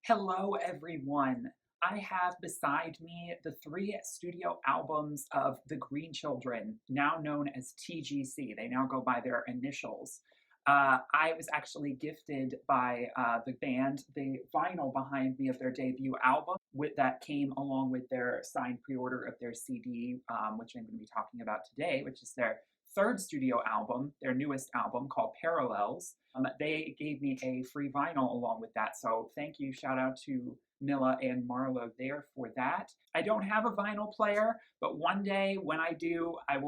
Hello, everyone. I have beside me the three studio albums of the Green Children, now known as TGC. They now go by their initials. I was actually gifted by the band the vinyl behind me of their debut album that came along with their signed pre-order of their CD, which I'm going to be talking about today, which is their third studio album, their newest album called Parallels. They gave me a free vinyl along with that. So thank you. Shout out to Milla and Marlo there for that. I don't have a vinyl player, but one day when I do, I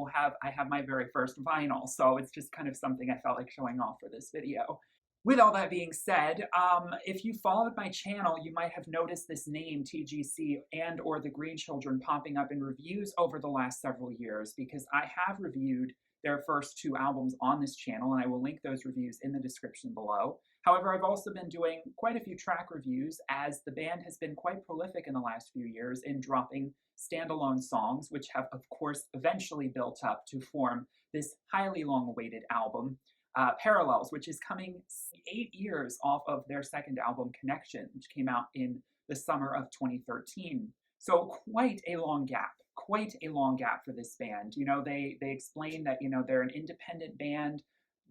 have my very first vinyl. So it's just kind of something I felt like showing off for this video. With all that being said, if you followed my channel, you might have noticed this name TGC and or the Green Children popping up in reviews over the last several years because I have reviewed their first two albums on this channel, and I will link those reviews in the description below. However, I've also been doing quite a few track reviews as the band has been quite prolific in the last few years in dropping standalone songs, which have, of course, eventually built up to form this highly long-awaited album, Parallels, which is coming 8 years off of their second album, Connection, which came out in the summer of 2013. So quite a long gap for this band. You know, they explain that, you know, they're an independent band.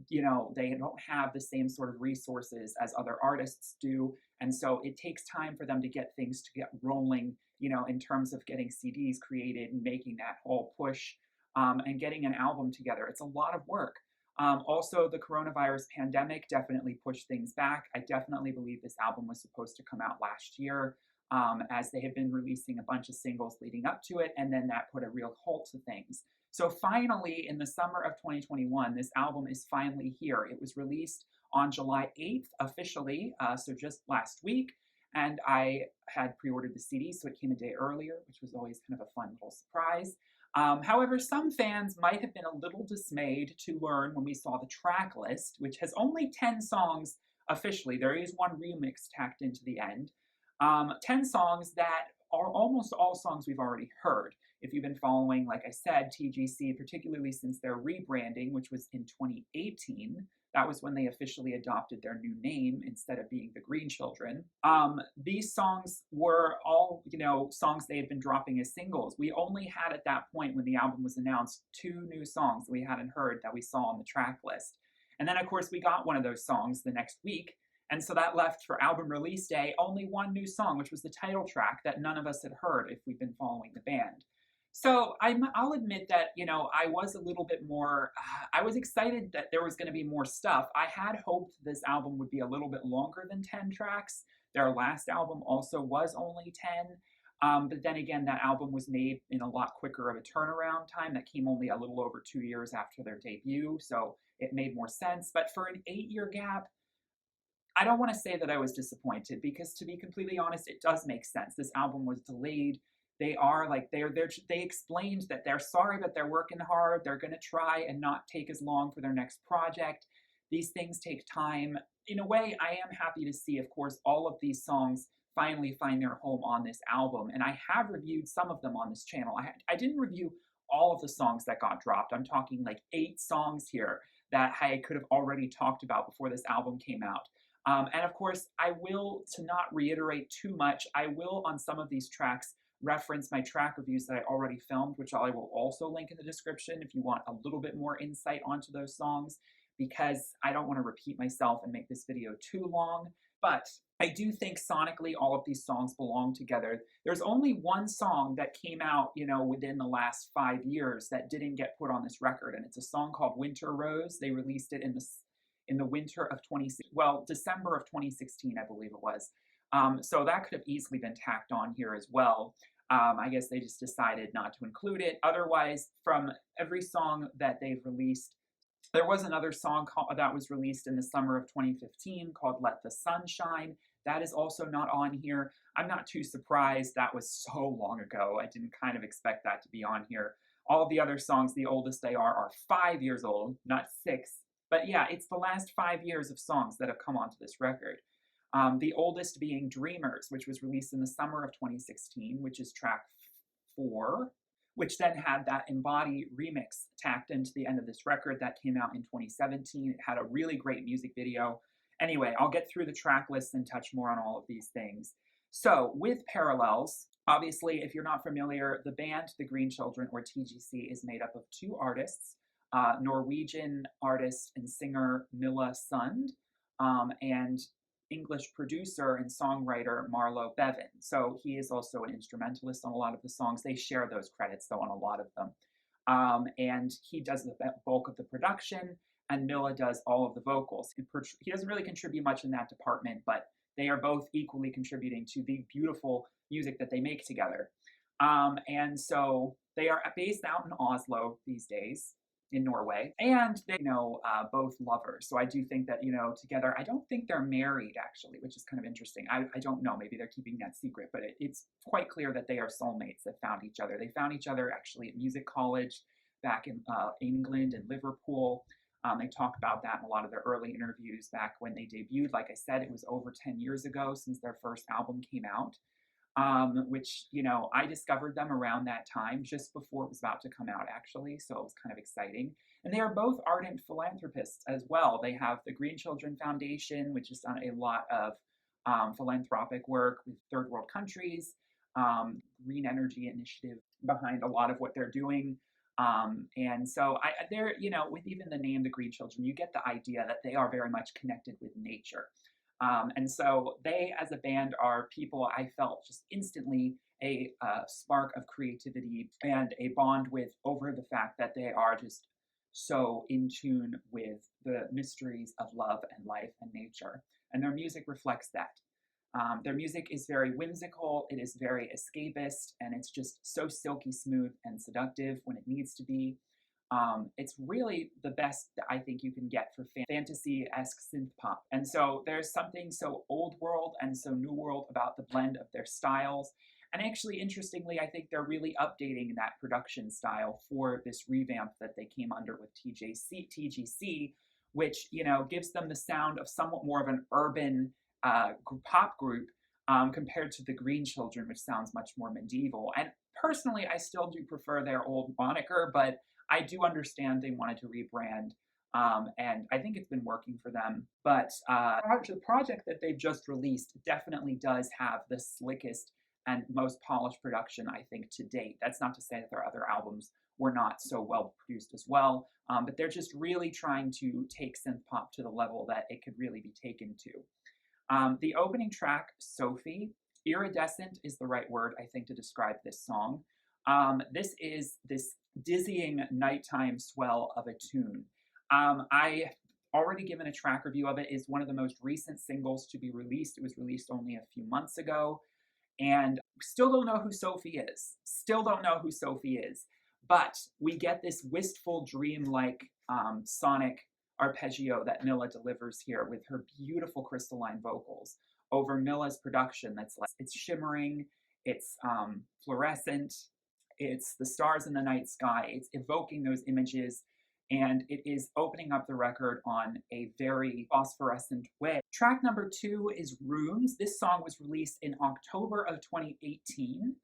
You know, they don't have the same sort of resources as other artists do. And so it takes time for them to get things to get rolling, you know, in terms of getting CDs created and making that whole push and getting an album together. It's a lot of work. Also, the coronavirus pandemic definitely pushed things back. I definitely believe this album was supposed to come out last year, as they had been releasing a bunch of singles leading up to it, and then that put a real halt to things. So finally, in the summer of 2021, this album is finally here. It was released on July 8th officially, so just last week, and I had pre-ordered the CD, so it came a day earlier, which was always kind of a fun little surprise. However, some fans might have been a little dismayed to learn when we saw the track list, which has only 10 songs officially. There is one remix tacked into the end. 10 songs that are almost all songs we've already heard. If you've been following, like I said, TGC, particularly since their rebranding, which was in 2018, that was when they officially adopted their new name instead of being the Green Children. These songs were all, you know, songs they had been dropping as singles. We only had at that point when the album was announced 2 new songs that we hadn't heard that we saw on the track list. And then of course we got one of those songs the next week. And so that left for album release day only one new song, which was the title track that none of us had heard if we'd been following the band. So I'll admit that, you know, I was a little bit more, I was excited that there was going to be more stuff. I had hoped this album would be a little bit longer than 10 tracks. Their last album also was only 10. But then again, that album was made in a lot quicker of a turnaround time. That came only a little over 2 years after their debut. So it made more sense. But for an 8-year gap, I don't want to say that I was disappointed because, to be completely honest, it does make sense. This album was delayed. They explained that they're sorry, but they're working hard. They're going to try and not take as long for their next project. These things take time. In a way, I am happy to see, of course, all of these songs finally find their home on this album. And I have reviewed some of them on this channel. I didn't review all of the songs that got dropped. I'm talking like 8 songs here that I could have already talked about before this album came out. And of course, I will, to not reiterate too much, I will on some of these tracks reference my track reviews that I already filmed, which I will also link in the description if you want a little bit more insight onto those songs, because I don't want to repeat myself and make this video too long. But I do think sonically all of these songs belong together. There's only one song that came out, you know, within the last 5 years that didn't get put on this record, and it's a song called Winter Rose. They released it in the winter of December of 2016, I believe it was. So that could have easily been tacked on here as well. I guess they just decided not to include it. Otherwise, from every song that they've released, there was another song that was released in the summer of 2015 called Let the Sun Shine. That is also not on here. I'm not too surprised. That was so long ago. I didn't kind of expect that to be on here. All of the other songs, the oldest they are 5 years old, not 6. But yeah, it's the last 5 years of songs that have come onto this record. The oldest being Dreamers, which was released in the summer of 2016, which is track 4, which then had that Embody remix tacked into the end of this record that came out in 2017. It had a really great music video. Anyway, I'll get through the track list and touch more on all of these things. So, with Parallels, obviously, if you're not familiar, the band The Green Children, or TGC, is made up of two artists, Norwegian artist and singer Milla Sund, and English producer and songwriter Marlo Bevan. So he is also an instrumentalist on a lot of the songs. They share those credits, though, on a lot of them. And he does the bulk of the production, and Milla does all of the vocals. He doesn't really contribute much in that department, but they are both equally contributing to the beautiful music that they make together. And so they are based out in Oslo these days, in Norway, and they know both lovers. So I do think that, together, I don't think they're married actually, which is kind of interesting. I don't know, maybe they're keeping that secret, but it's quite clear that they are soulmates that found each other. They found each other actually at music college back in England and Liverpool. They talk about that in a lot of their early interviews back when they debuted. Like I said, it was over 10 years ago since their first album came out. Which, I discovered them around that time, just before it was about to come out, actually. So it was kind of exciting. And they are both ardent philanthropists as well. They have the Green Children Foundation, which has done a lot of philanthropic work with third world countries, green energy initiative behind a lot of what they're doing. And so they're, with even the name, the Green Children, you get the idea that they are very much connected with nature. And so they, as a band, are people I felt just instantly a spark of creativity and a bond with, over the fact that they are just so in tune with the mysteries of love and life and nature. And their music reflects that. Their music is very whimsical, it is very escapist, and it's just so silky smooth and seductive when it needs to be. It's really the best that I think you can get for fantasy-esque synth pop. And so there's something so old world and so new world about the blend of their styles. And actually, interestingly, I think they're really updating that production style for this revamp that they came under with TGC, which, gives them the sound of somewhat more of an urban pop group compared to the Green Children, which sounds much more medieval. And personally, I still do prefer their old moniker, but I do understand they wanted to rebrand, and I think it's been working for them. But the project that they've just released definitely does have the slickest and most polished production, I think, to date. That's not to say that their other albums were not so well produced as well, but they're just really trying to take synth pop to the level that it could really be taken to. The opening track, Sophie, iridescent is the right word, I think, to describe this song. This is this dizzying nighttime swell of a tune. I already given a track review of it. Is one of the most recent singles to be released. It was released only a few months ago, and still don't know who Sophie is. Still don't know who Sophie is. But we get this wistful, dream-like sonic arpeggio that Milla delivers here with her beautiful crystalline vocals over Milla's production. It's shimmering, it's fluorescent, it's the stars in the night sky, it's evoking those images, and it is opening up the record on a very phosphorescent way. Track number 2 is Rooms. This song was released in October of 2018,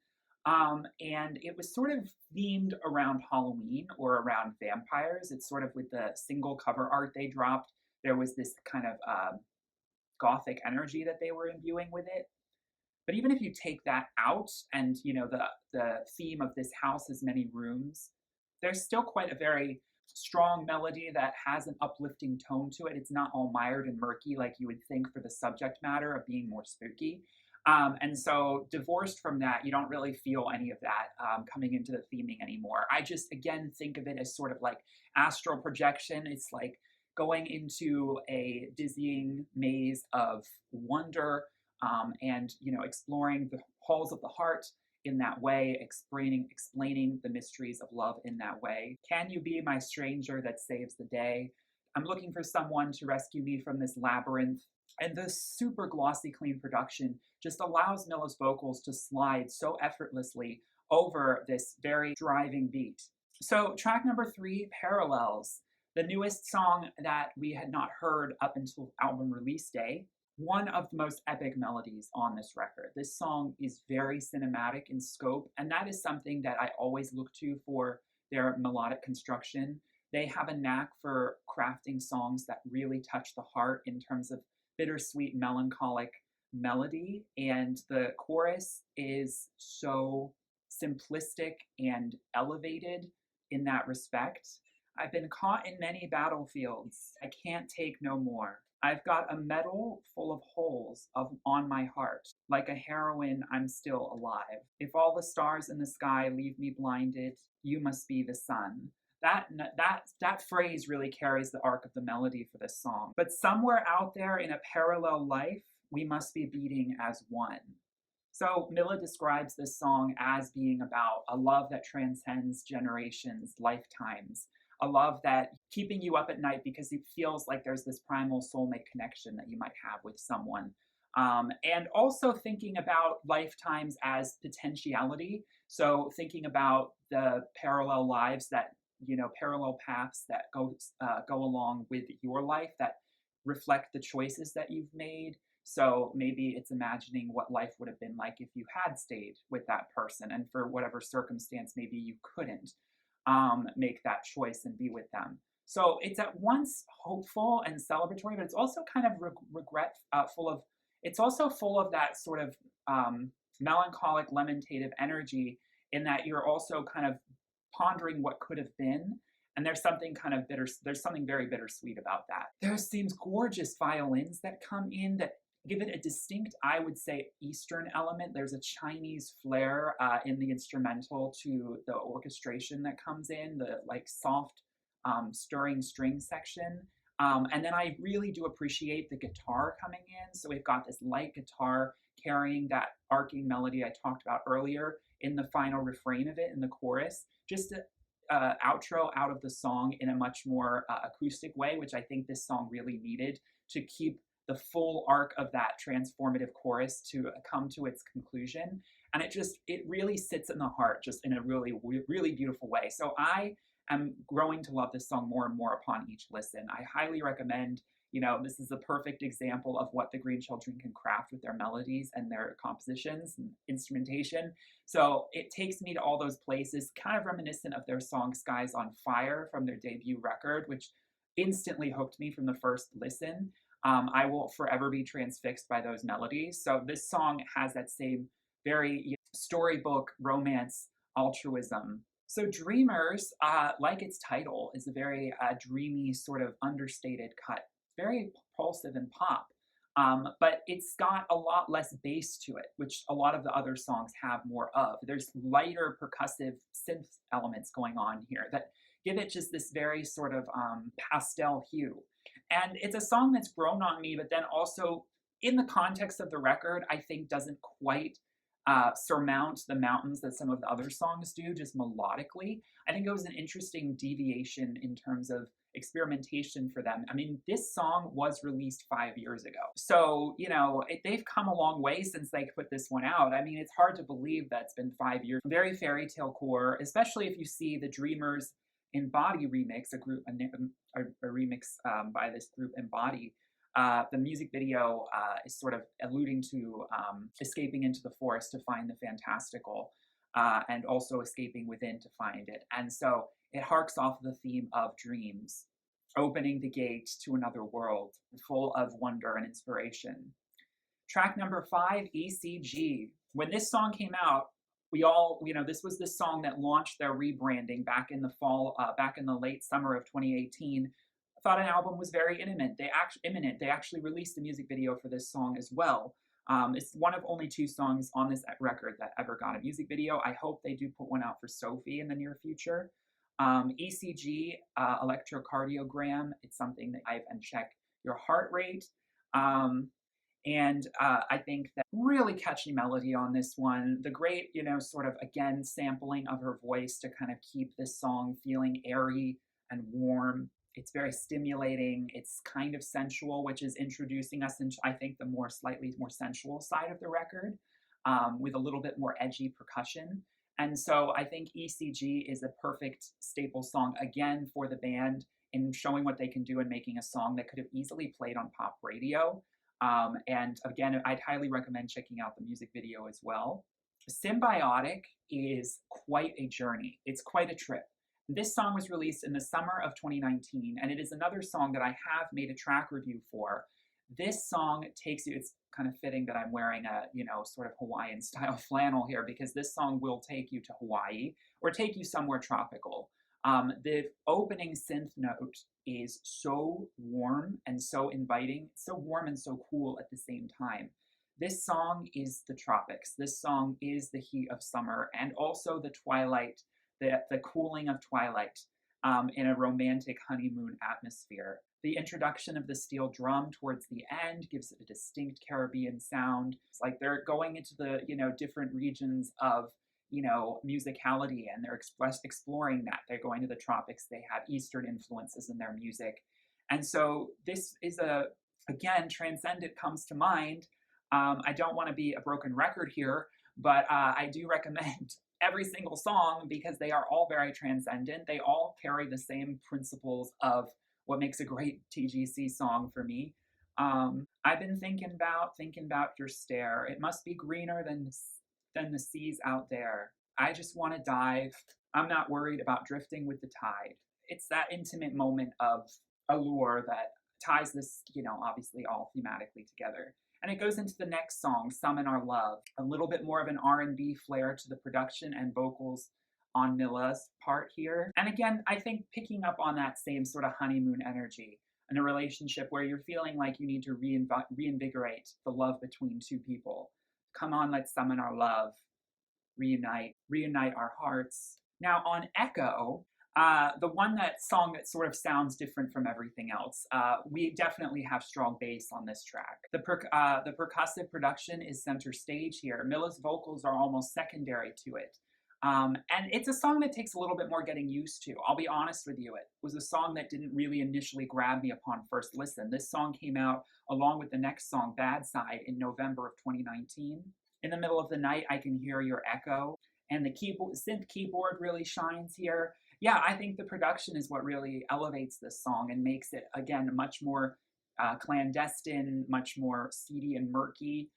and it was sort of themed around Halloween or around vampires. It's sort of with the single cover art they dropped, there was this kind of gothic energy that they were imbuing with it. But even if you take that out and, the theme of this house has many rooms, there's still quite a very strong melody that has an uplifting tone to it. It's not all mired and murky like you would think for the subject matter of being more spooky. And so divorced from that, you don't really feel any of that coming into the theming anymore. I just, again, think of it as sort of like astral projection. It's like going into a dizzying maze of wonder, and exploring the halls of the heart in that way, explaining the mysteries of love in that way. Can you be my stranger that saves the day? I'm looking for someone to rescue me from this labyrinth. And the super glossy clean production just allows Milla's vocals to slide so effortlessly over this very driving beat. So track number 3, Parallels, the newest song that we had not heard up until album release day. One of the most epic melodies on this record. This song is very cinematic in scope, and that is something that I always look to for their melodic construction. They have a knack for crafting songs that really touch the heart in terms of bittersweet, melancholic melody, and the chorus is so simplistic and elevated in that respect. I've been caught in many battlefields. I can't take no more. I've got a medal full of holes on my heart. Like a heroine, I'm still alive. If all the stars in the sky leave me blinded, you must be the sun. That phrase really carries the arc of the melody for this song. But somewhere out there in a parallel life, we must be beating as one. So Milla describes this song as being about a love that transcends generations, lifetimes, a love that keeping you up at night because it feels like there's this primal soulmate connection that you might have with someone. And also thinking about lifetimes as potentiality. So thinking about the parallel lives that, parallel paths that go along with your life that reflect the choices that you've made. So maybe it's imagining what life would have been like if you had stayed with that person, and for whatever circumstance, maybe you couldn't make that choice and be with them. So it's at once hopeful and celebratory, but it's also kind of regret full of. It's also full of that sort of melancholic, lamentative energy, in that you're also kind of pondering what could have been. And there's something kind of bitter. There's something very bittersweet about that. There's these gorgeous violins that come in that give it a distinct, I would say, Eastern element. There's a Chinese flair in the instrumental to the orchestration that comes in, the like soft stirring string section. And then I really do appreciate the guitar coming in. So we've got this light guitar carrying that arcing melody I talked about earlier in the final refrain of it, in the chorus. Just a outro out of the song in a much more acoustic way, which I think this song really needed to keep the full arc of that transformative chorus to come to its conclusion. And it really sits in the heart just in a really, really beautiful way. So I am growing to love this song more and more upon each listen. I highly recommend, this is a perfect example of what the Green Children can craft with their melodies and their compositions and instrumentation. So it takes me to all those places, kind of reminiscent of their song Skies on Fire from their debut record, which instantly hooked me from the first listen. I will forever be transfixed by those melodies. So this song has that same very storybook romance altruism. So Dreamers, like its title, is a very dreamy, sort of understated cut. Very propulsive and pop, but it's got a lot less bass to it, which a lot of the other songs have more of. There's lighter percussive synth elements going on here that give it just this very sort of pastel hue. And it's a song that's grown on me, but then also in the context of the record, I think doesn't quite surmount the mountains that some of the other songs do, just melodically. I think it was an interesting deviation in terms of experimentation for them. I mean, this song was released 5 years ago. So, they've come a long way since they put this one out. I mean, it's hard to believe that it's been 5 years. Very fairy tale core, especially if you see the Dreamers Embody remix, a remix by this group Embody. The music video is sort of alluding to escaping into the forest to find the fantastical, and also escaping within to find it. And so it harks off the theme of dreams, opening the gate to another world full of wonder and inspiration. Track number 5, ECG. When this song came out, we all, this was the song that launched their rebranding back in the fall, back in the late summer of 2018. I thought an album was very imminent. They actually released a music video for this song as well. It's one of only 2 songs on this record that ever got a music video. I hope they do put one out for Sophie in the near future. ECG, electrocardiogram. It's something that and check your heart rate. And I think that really catchy melody on this one. The great, sort of, again, sampling of her voice to kind of keep this song feeling airy and warm. It's very stimulating. It's kind of sensual, which is introducing us into, I think, the slightly more sensual side of the record, with a little bit more edgy percussion. And so I think ECG is a perfect staple song, again, for the band in showing what they can do in making a song that could have easily played on pop radio. And again, I'd highly recommend checking out the music video as well. Symbiotic is quite a journey. It's quite a trip. This song was released in the summer of 2019, and it is another song that I have made a track review for This song takes you, it's kind of fitting that I'm wearing a, sort of Hawaiian style flannel here, because this song will take you to Hawaii or take you somewhere tropical. The opening synth note is so warm and so inviting, so warm and so cool at the same time. This song is the tropics. This song is the heat of summer and also the twilight, the cooling of twilight, in a romantic honeymoon atmosphere. The introduction of the steel drum towards the end gives it a distinct Caribbean sound. It's like they're going into the, different regions of, musicality, and they're exploring that. They're going to the tropics. They have Eastern influences in their music. And so this is again, Transcendent comes to mind. I don't want to be a broken record here, but I do recommend every single song because they are all very transcendent. They all carry the same principles of what makes a great TGC song for me. I've been thinking about your stare. It must be greener than the seas out there. I just want to dive. I'm not worried about drifting with the tide. It's that intimate moment of allure that ties this, obviously all thematically together. And it goes into the next song, Summon Our Love, a little bit more of an R&B flair to the production and vocals on Mila's part here. And again, I think picking up on that same sort of honeymoon energy in a relationship where you're feeling like you need to reinvigorate the love between two people. Come on, let's summon our love, reunite our hearts. Now on Echo, the song that sort of sounds different from everything else. We definitely have strong bass on this track. The percussive production is center stage here. Mila's vocals are almost secondary to it. And it's a song that takes a little bit more getting used to. I'll be honest with you, it was a song that didn't really initially grab me upon first listen. This song came out along with the next song, Bad Side, in November of 2019. In the middle of the night, I can hear your echo. And the synth keyboard really shines here. Yeah, I think the production is what really elevates this song and makes it, again, much more clandestine, much more seedy and murky,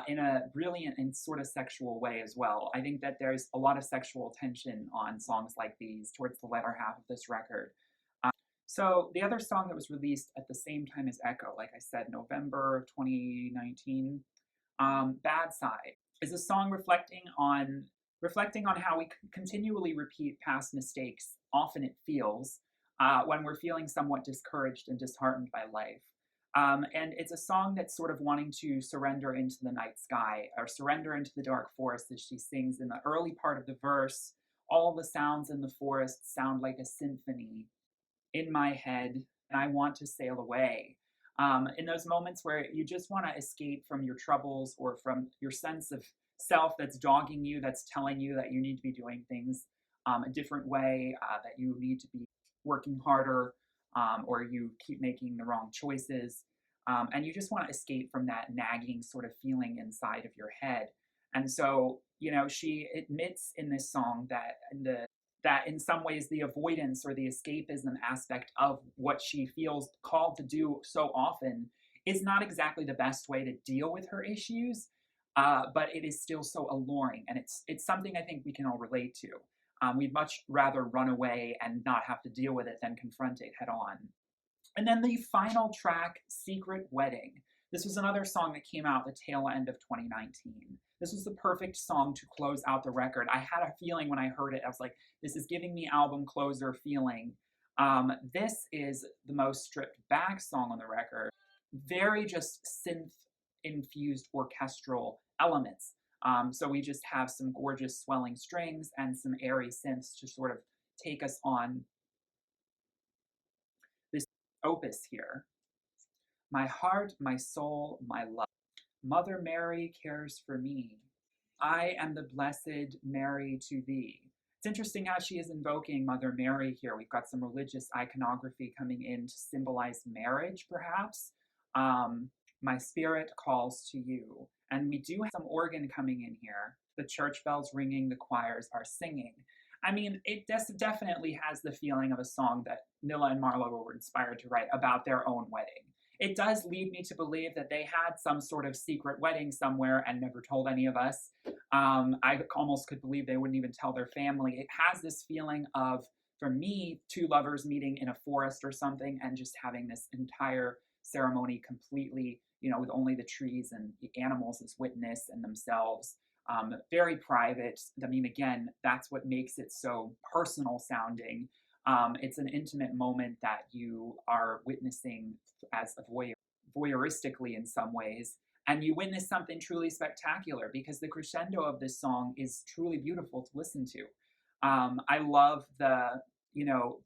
in a brilliant and sort of sexual way as well. I think that there's a lot of sexual tension on songs like these towards the latter half of this record. So the other song that was released at the same time as Echo, like I said, November of 2019, Bad Side, is a song reflecting on how we continually repeat past mistakes, often it feels, when we're feeling somewhat discouraged and disheartened by life. And it's a song that's sort of wanting to surrender into the night sky or surrender into the dark forest, as she sings in the early part of the verse. All the sounds in the forest sound like a symphony in my head, and I want to sail away. In those moments where you just want to escape from your troubles or from your sense of self that's dogging you, that's telling you that you need to be doing things a different way, that you need to be working harder, or you keep making the wrong choices, and you just want to escape from that nagging sort of feeling inside of your head. And so, she admits in this song that in some ways the avoidance or the escapism aspect of what she feels called to do so often is not exactly the best way to deal with her issues, but it is still so alluring, and it's something I think we can all relate to. We'd much rather run away and not have to deal with it than confront it head on. And then the final track, Secret Wedding. This was another song that came out at the tail end of 2019. This was the perfect song to close out the record. I had a feeling when I heard it, I was like, this is giving me album closer feeling. This is the most stripped back song on the record. Very just synth-infused orchestral elements. So we just have some gorgeous swelling strings and some airy synths to sort of take us on this opus here. My heart, my soul, my love. Mother Mary cares for me. I am the blessed Mary to thee. It's interesting how she is invoking Mother Mary here. We've got some religious iconography coming in to symbolize marriage, perhaps. My spirit calls to you. And we do have some organ coming in here. The church bells ringing, the choirs are singing. I mean, it definitely has the feeling of a song that Mila and Marlo were inspired to write about their own wedding. It does lead me to believe that they had some sort of secret wedding somewhere and never told any of us. I almost could believe they wouldn't even tell their family. It has this feeling of, for me, two lovers meeting in a forest or something and just having this entire ceremony completely, with only the trees and the animals as witness and themselves. Very private. I mean, again, that's what makes it so personal sounding. It's an intimate moment that you are witnessing as a voyeuristically in some ways, and you witness something truly spectacular because the crescendo of this song is truly beautiful to listen to. I love the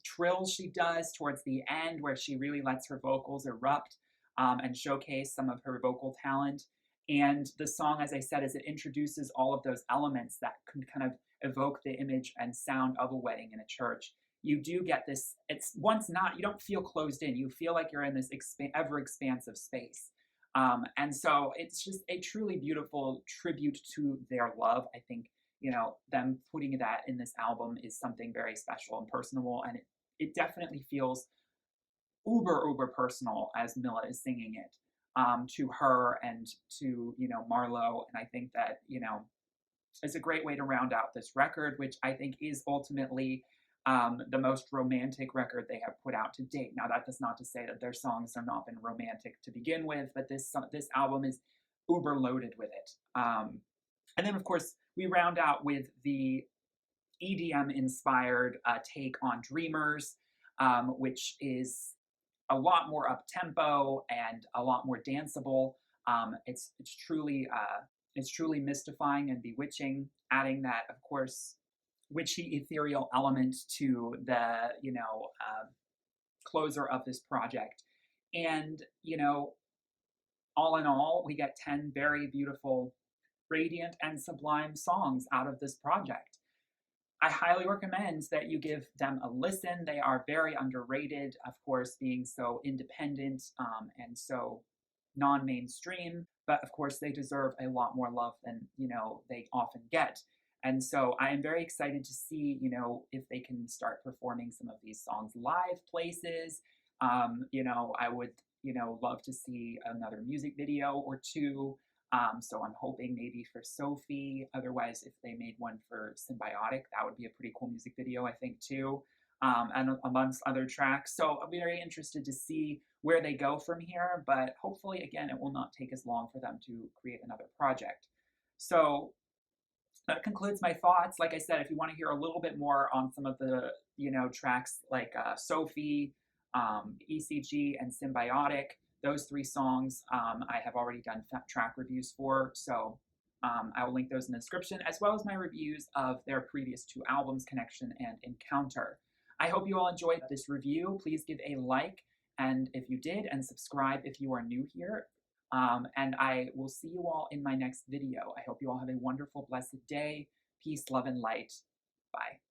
trills she does towards the end where she really lets her vocals erupt and showcase some of her vocal talent. And the song, as I said, as it introduces all of those elements that can kind of evoke the image and sound of a wedding in a church, you do get this. It's once not, you don't feel closed in. You feel like you're in this ever expansive space. And so it's just a truly beautiful tribute to their love. I think, them putting that in this album is something very special and personal. And it definitely feels uber personal as Milla is singing it to her and to Marlo. And I think that it's a great way to round out this record, which I think is ultimately the most romantic record they have put out to date. Now, that does not to say that their songs have not been romantic to begin with, but this album is uber loaded with it. And then, of course, we round out with the EDM inspired take on Dreamers, which is a lot more up tempo and a lot more danceable. It's truly mystifying and bewitching, adding that, of course, witchy ethereal element to the closer of this project. And all in all, we get 10 very beautiful, radiant, and sublime songs out of this project. I highly recommend that you give them a listen. They are very underrated, of course, being so independent and so non-mainstream, but of course they deserve a lot more love than they often get. And so I am very excited to see if they can start performing some of these songs live places. I would love to see another music video or two. So I'm hoping maybe for Sophie. Otherwise, if they made one for Symbiotic, that would be a pretty cool music video, I think, too. And amongst other tracks. So I'm very interested to see where they go from here. But hopefully, again, it will not take as long for them to create another project. So that concludes my thoughts. Like I said, if you want to hear a little bit more on some of the tracks like Sophie, ECG, and Symbiotic, those three songs I have already done track reviews for, so I will link those in the description, as well as my reviews of their previous two albums, Connection and Encounter. I hope you all enjoyed this review. Please give a like, and if you did, and subscribe if you are new here. And I will see you all in my next video. I hope you all have a wonderful, blessed day. Peace, love, and light. Bye.